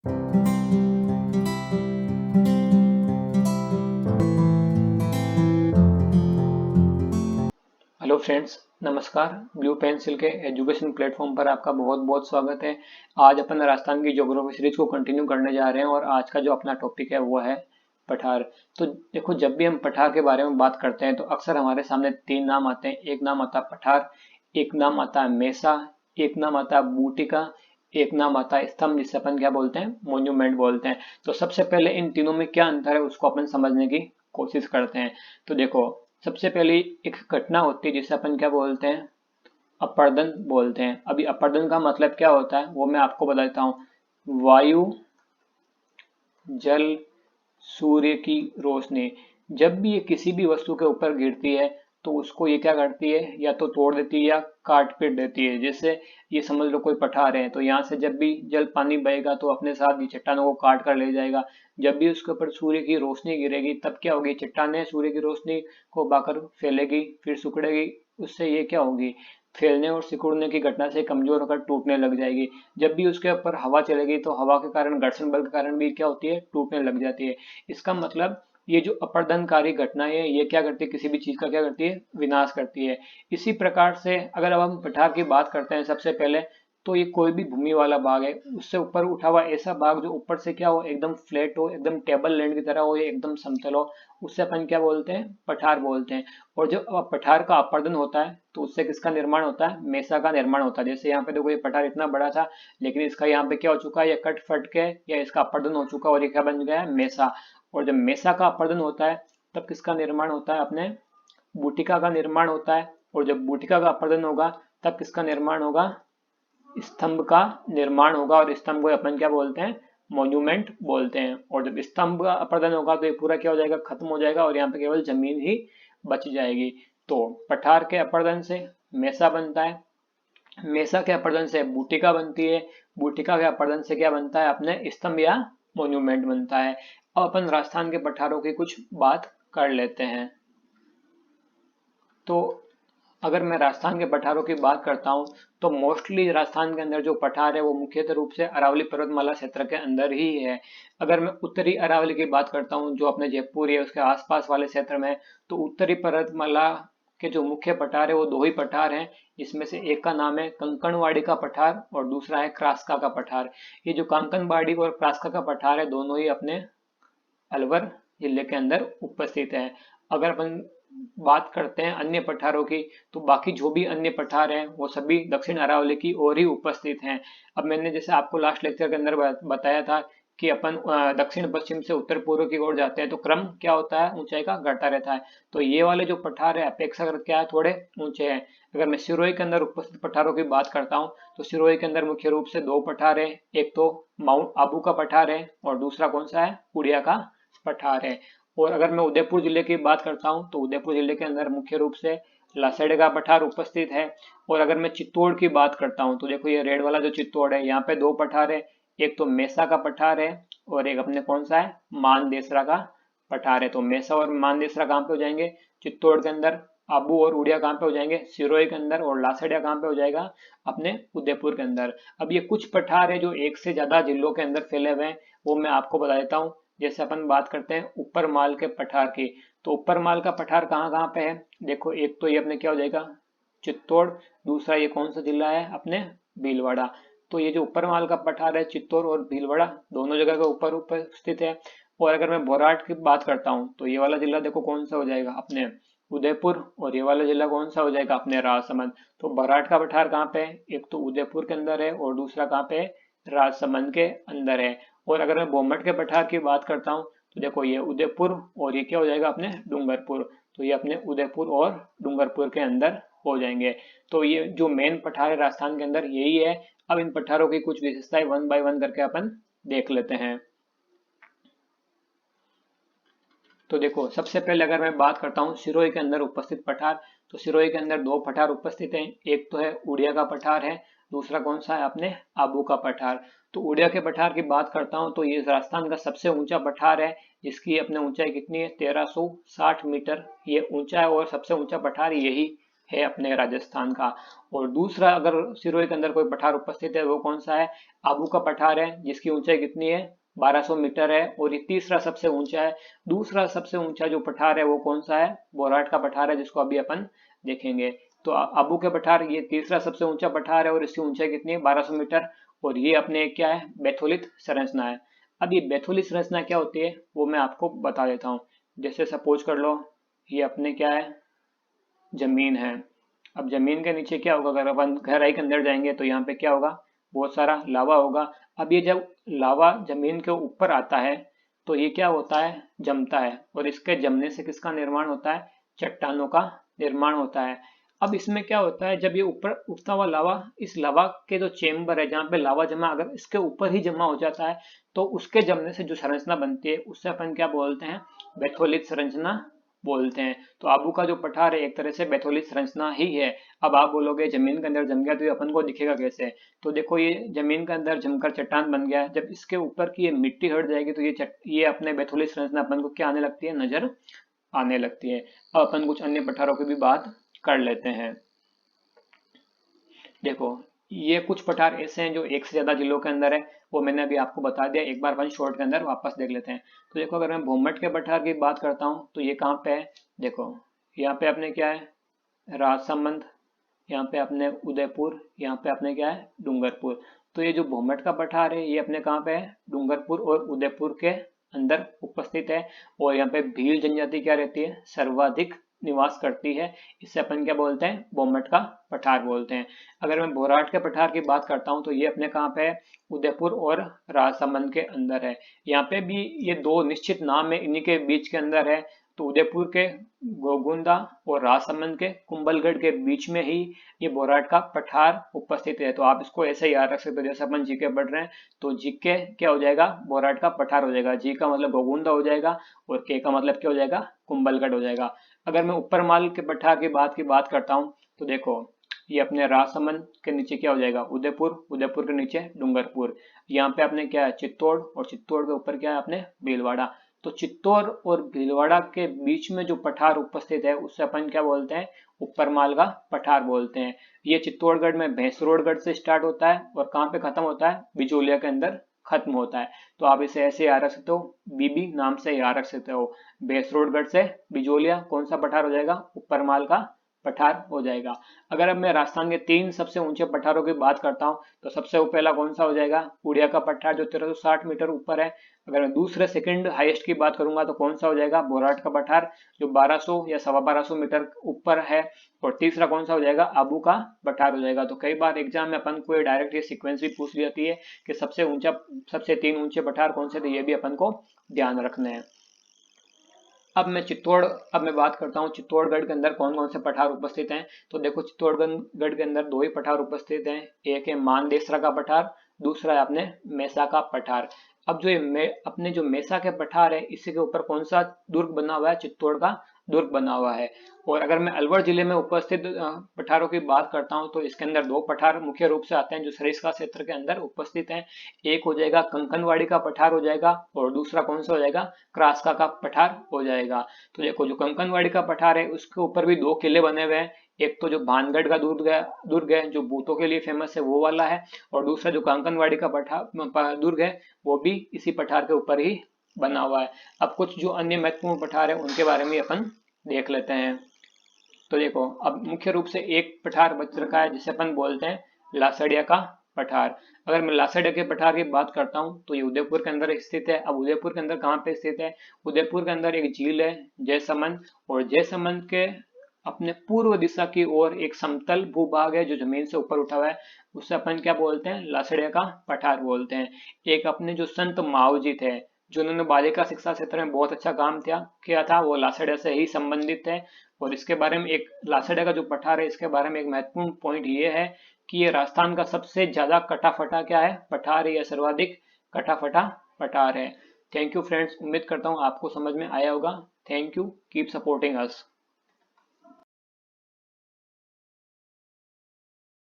Hello friends, नमस्कार। Blue pencil के education platform पर आपका बहुत बहुत स्वागत है। आज अपन राजस्थान की ज्योग्राफी सीरीज को कंटिन्यू करने जा रहे हैं और आज का जो अपना टॉपिक है वो है पठार। तो देखो, जब भी हम पठार के बारे में बात करते हैं तो अक्सर हमारे सामने तीन नाम आते हैं। एक नाम आता है पठार, एक नाम आता है मेसा, एक नाम आता है बूटिका, एक नाम आता है स्तंभ, जिसे अपन क्या बोलते हैं, मोन्यूमेंट बोलते हैं। तो सबसे पहले इन तीनों में क्या अंतर है उसको अपन समझने की कोशिश करते हैं। तो देखो, सबसे पहले एक घटना होती है जिसे अपन क्या बोलते हैं, अपर्दन बोलते हैं। अभी अपर्दन का मतलब क्या होता है वो मैं आपको बता देता हूँ। वायु, जल, सूर्य की रोशनी जब भी ये किसी भी वस्तु के ऊपर गिरती है तो उसको ये क्या करती है, या तो तोड़ देती है या काट पीट देती है। जैसे ये समझ लो कोई पठार है, तो यहाँ से जब भी जल पानी बहेगा तो अपने साथ ये चट्टानों को काट कर ले जाएगा। जब भी उसके ऊपर सूर्य की रोशनी गिरेगी तब क्या होगी, चट्टानें सूर्य की रोशनी को बाकर फैलेगी, फिर सिकुड़ेगी। उससे ये क्या होगी, फैलने और सिकुड़ने की घटना से कमजोर होकर टूटने लग जाएगी। जब भी उसके ऊपर हवा चलेगी तो हवा के कारण, घर्षण बल के कारण भी क्या होती है, टूटने लग जाती है। इसका मतलब ये जो अपर्दनकारी घटना है ये क्या करती है, किसी भी चीज का क्या करती है, विनाश करती है। इसी प्रकार से अगर अब हम पठार की बात करते हैं सबसे पहले, तो ये कोई भी भूमि वाला भाग है, उससे ऊपर उठा हुआ ऐसा भाग जो ऊपर से क्या हो, एकदम फ्लैट हो, एकदम टेबल लैंड की तरह हो, या एकदम समतल हो, उससे अपन क्या बोलते हैं, पठार बोलते हैं। और जब पठार का अपर्दन होता है तो उससे किसका निर्माण होता है, मेसा का निर्माण होता है। जैसे यहाँ पे देखो, ये पठार इतना बड़ा था लेकिन इसका यहाँ पे क्या हो चुका है, ये कट फट के या इसका अपर्दन हो चुका है और ये क्या बन गया है, मेसा। और जब मेसा का अपर्दन होता है तब किसका निर्माण होता है, अपने बूटिका का निर्माण होता है। और जब बूटिका का अपर्दन होगा तब किसका निर्माण होगा, स्तंभ का निर्माण होगा। और स्तंभ को अपन क्या बोलते हैं, मॉन्यूमेंट बोलते हैं। और जब स्तंभ का अपर्दन होगा तो ये पूरा क्या हो जाएगा, खत्म हो जाएगा और यहाँ पे केवल जमीन ही बच जाएगी। तो पठार के अपर्दन से मेसा बनता है, मेसा के अपर्दन से बूटिका बनती है, बूटिका के अपर्दन से क्या बनता है, अपने स्तंभ या मॉन्यूमेंट बनता है। अब अपन राजस्थान के पठारों की कुछ बात कर लेते हैं। तो अगर मैं राजस्थान के पठारों की बात करता हूँ तो मोस्टली राजस्थान के अंदर जो पठार है वो मुख्यतः रूप से अरावली पर्वतमाला क्षेत्र के अंदर ही है। अगर मैं उत्तरी अरावली की बात करता हूँ जो अपने जयपुर या उसके आसपास वाले क्षेत्र में, तो उत्तरी पर्वतमाला के जो मुख्य पठार है वो दो ही पठार हैं। इसमें से एक का नाम है कंकणवाड़ी का पठार और दूसरा है क्रास्का का पठार। ये जो कंकणवाड़ी और क्रास्का का पठार है दोनों ही अपने अलवर जिले के अंदर उपस्थित है। अगर अपन बात करते हैं अन्य पठारों की, तो बाकी जो भी अन्य पठार हैं वो सभी दक्षिण अरावली की ओर ही उपस्थित हैं। अब मैंने जैसे आपको लास्ट लेक्चर के अंदर बताया था कि अपन दक्षिण पश्चिम से उत्तर पूर्व की ओर जाते हैं तो क्रम क्या होता है, ऊंचाई का घटता रहता है। तो ये वाले जो पठार है अपेक्षाकृत क्या है, थोड़े ऊंचे हैं। अगर मैं सिरोही के अंदर उपस्थित पठारों की बात करता हूँ तो सिरोही के अंदर मुख्य रूप से दो पठार है। एक तो माउंट आबू का पठार है और दूसरा कौन सा है, उड़िया का पठार है। और अगर मैं उदयपुर जिले की बात करता हूँ तो उदयपुर जिले के अंदर मुख्य रूप से लासड़े का पठार उपस्थित है। और अगर मैं चित्तौड़ की बात करता हूँ तो देखो, ये रेड वाला जो चित्तौड़ है यहाँ पे दो पठार है। एक तो मेसा का पठार है और एक अपने कौन सा है, मानदेसरा का पठार है। तो मेसा और मानदेसरा कहाँ पे हो जाएंगे, चित्तौड़ के अंदर। आबू और उड़िया कहाँ पे हो जाएंगे, सिरोही के अंदर। और लासड़िया कहाँ पे हो जाएगा, अपने उदयपुर के अंदर। अब ये कुछ पठार है जो एक से ज्यादा जिलों के अंदर फैले हुए हैं, वो मैं आपको बता देता हूँ। जैसे अपन बात करते हैं ऊपर माल के पठार की, तो ऊपर माल का पठार कहाँ कहाँ पे है, देखो एक तो ये अपने क्या हो जाएगा, चित्तौड़। दूसरा ये कौन सा जिला है, अपने भीलवाड़ा। तो ये जो ऊपर माल का पठार है चित्तौड़ और भीलवाड़ा दोनों जगह के ऊपर ऊपर स्थित है। और अगर मैं बोराट की बात करता हूँ तो ये वाला जिला देखो कौन सा हो जाएगा, अपने उदयपुर। और ये वाला जिला कौन सा हो जाएगा, अपने राजसमंद। तो बोराट का पठार कहाँ पे है, एक तो उदयपुर के अंदर है और दूसरा कहाँ पे है, राजसमंद के अंदर है। और अगर मैं बोमट के पठार की बात करता हूँ तो देखो ये उदयपुर और ये क्या हो जाएगा, अपने डूंगरपुर। तो ये अपने उदयपुर और डूंगरपुर के अंदर हो जाएंगे। तो ये जो मेन पठार है राजस्थान के अंदर यही है। अब इन पठारों की कुछ विशेषताएं वन बाय वन करके अपन देख लेते हैं। तो देखो, सबसे पहले अगर मैं बात करता हूँ सिरोही के अंदर उपस्थित पठार, तो सिरोही के अंदर दो पठार उपस्थित हैं। एक तो है उड़िया का पठार है, दूसरा कौन सा है, अपने आबू का पठार। तो उड़िया के पठार की बात करता हूँ तो ये राजस्थान का सबसे ऊंचा पठार है, जिसकी अपने ऊंचाई कितनी है, 1360 मीटर ये ऊंचा है। और सबसे ऊंचा पठार यही है अपने राजस्थान का। और दूसरा अगर सिरोही के अंदर कोई पठार उपस्थित है वो कौन सा है, आबू का पठार है, जिसकी ऊंचाई कितनी है 1200 मीटर है। और ये तीसरा सबसे ऊंचा है। दूसरा सबसे ऊंचा जो पठार है वो कौन सा है, बोराट का पठार है, जिसको अभी अपन देखेंगे। तो आबू के पठार ये तीसरा सबसे ऊंचा पठार है और इसकी ऊंचाई कितनी है 1200 मीटर। और ये अपने क्या है, बैथोलित संरचना है। अब ये बैथोलित संरचना क्या होती है वो मैं आपको बता देता हूँ। जैसे सपोज कर लो ये अपने क्या है, जमीन है। अब जमीन के नीचे क्या होगा, अगर अपन गहराई के अंदर जाएंगे तो यहाँ पे क्या होगा, बहुत सारा लावा होगा। अब ये जब लावा जमीन के ऊपर आता है तो ये क्या होता है, जमता है। और इसके जमने से किसका निर्माण होता है, चट्टानों का निर्माण होता है। अब इसमें क्या होता है, जब ये ऊपर उठता हुआ लावा, इस लावा के जो चेम्बर है जहाँ पे लावा जमा, अगर इसके ऊपर ही जमा हो जाता है तो उसके जमने से जो संरचना बनती है उससे अपन क्या बोलते हैं, बैथोलित संरचना बोलते हैं। तो आबू का जो पठार है एक तरह से बैथोलित संरचना ही है। अब आप बोलोगे जमीन के अंदर जम गया तो ये अपन को दिखेगा कैसे, तो देखो ये जमीन के अंदर जमकर चट्टान बन गया। जब इसके ऊपर की ये मिट्टी हट जाएगी तो ये अपने बैथोलित संरचना अपन को क्या आने लगती है, नजर आने लगती है। अब अपन कुछ अन्य पठारों की भी बात कर लेते हैं। देखो ये कुछ पठार ऐसे हैं जो एक से ज्यादा जिलों के अंदर है, वो मैंने अभी आपको बता दिया। एक बार अपन शॉर्ट के अंदर वापस देख लेते हैं। तो देखो अगर मैं भोमट के पठार की बात करता हूँ तो ये कहाँ पे है, देखो यहाँ पे अपने क्या है, राजसमंद, यहाँ पे अपने उदयपुर, यहाँ पे अपने क्या है, डूंगरपुर। तो ये जो भोमट का पठार है ये अपने कहाँ पे है, डूंगरपुर और उदयपुर के अंदर उपस्थित है। और यहाँ पे भील जनजाति क्या रहती है, सर्वाधिक निवास करती है। इससे अपन क्या बोलते हैं, भोमट का पठार बोलते हैं। अगर मैं बोराट के पठार की बात करता हूँ तो ये अपने कहाँ पे है, उदयपुर और राजसमंद के अंदर है। यहाँ पे भी ये दो निश्चित नाम है, इन्हीं के बीच के अंदर है। तो उदयपुर के गोगुंदा और राजसमंद के कुंभलगढ़ के बीच में ही ये बोराट का पठार उपस्थित है। तो आप इसको ऐसे ही याद रख सकते हो, जैसे अपन जीके पढ़ रहे हैं तो जीके क्या हो जाएगा, बोराट का पठार हो जाएगा। जी का मतलब गोगुंदा हो जाएगा और के का मतलब क्या हो जाएगा, कुंभलगढ़ हो जाएगा। अगर मैं ऊपरमाल के पठार की बात करता हूँ तो देखो ये अपने राजसमंद के नीचे क्या हो जाएगा, उदयपुर, उदयपुर के नीचे डूंगरपुर। यहाँ पे अपने क्या है, चित्तौड़, और चित्तौड़ के ऊपर क्या है अपने भीलवाड़ा। तो चित्तौड़ और भीलवाड़ा के बीच में जो पठार उपस्थित है उससे अपन क्या बोलते हैं, ऊपरमाल का पठार बोलते हैं। ये चित्तौड़गढ़ में भैंसरोडगढ़ से स्टार्ट होता है और कहाँ पे खत्म होता है, बिजोलिया के अंदर खत्म होता है। तो आप इसे ऐसे याद रख सकते हो, बीबी नाम से याद रख सकते हो। भैंसरोडगढ़ से बिजोलिया कौन सा पठार हो जाएगा, ऊपरमाल का पठार हो जाएगा। अगर अब मैं राजस्थान के 3 सबसे ऊंचे पठारों की बात करता हूँ तो सबसे पहला कौन सा हो जाएगा, उड़िया का पठार जो 1360 मीटर ऊपर है। अगर मैं दूसरे सेकंड हाईएस्ट की बात करूंगा तो कौन सा हो जाएगा, बोराट का पठार जो 1200 या 1250 मीटर ऊपर है। और तीसरा कौन सा हो जाएगा, आबू का पठार हो जाएगा। तो कई बार एग्जाम में अपन को डायरेक्ट ये सीक्वेंस भी पूछ ली जाती है कि सबसे 3 ऊंचे पठार कौन से थे, ये भी अपन को ध्यान रखने हैं। अब मैं बात करता हूँ चित्तौड़गढ़ के अंदर कौन कौन से पठार उपस्थित हैं। तो देखो चित्तौड़गढ़ के अंदर 2 ही पठार उपस्थित हैं, एक है मानदेसरा का पठार, दूसरा है अपने मेसा का पठार। अब जो ये अपने जो मेसा के पठार है इसी के ऊपर कौन सा दुर्ग बना हुआ है, चित्तौड़ का दुर्ग बना हुआ है। और अगर मैं अलवर जिले में उपस्थित पठारों की बात करता हूँ तो इसके अंदर 2 पठार मुख्य रूप से आते हैं जो सरिस्का क्षेत्र के अंदर उपस्थित हैं। एक हो जाएगा कंकनवाड़ी का पठार हो जाएगा और दूसरा कौन सा हो जाएगा, क्रास्का का पठार हो जाएगा। तो देखो जो कंकनवाड़ी का पठार है उसके ऊपर भी 2 किले बने हुए हैं। एक तो जो भानगढ़ का दुर्ग है जो भूतों के लिए फेमस है वो वाला है, और दूसरा जो कंकनवाड़ी का दुर्ग है वो भी इसी पठार के ऊपर ही बना हुआ है। अब कुछ जो अन्य महत्वपूर्ण पठार है उनके बारे में अपन देख लेते हैं। तो देखो अब मुख्य रूप से एक पठार बच रखा है जिसे अपन बोलते हैं लासड़िया का पठार। अगर मैं लासड़िया के पठार की बात करता हूँ तो ये उदयपुर के अंदर स्थित है। अब उदयपुर के अंदर कहाँ पे स्थित है, उदयपुर के अंदर एक झील है जयसमंद, और जयसमंद के अपने पूर्व दिशा की ओर एक समतल भूभाग है जो जमीन से ऊपर उठा हुआ है, उससे अपन क्या बोलते हैं, लासड़िया का पठार बोलते हैं। एक अपने जो संत मावजी थे जिन्होंने बालिका शिक्षा क्षेत्र में बहुत अच्छा काम किया था वो लासड़िया से ही संबंधित है। और इसके बारे में एक लासड़िया का जो पठार है इसके बारे में एक महत्वपूर्ण पॉइंट ये है कि ये राजस्थान का सबसे ज्यादा कटाफटा क्या है, पठार है, या सर्वाधिक कटाफटा पठार है। थैंक यू फ्रेंड्स, उम्मीद करता हूँ आपको समझ में आया होगा। Thank you, keep supporting us.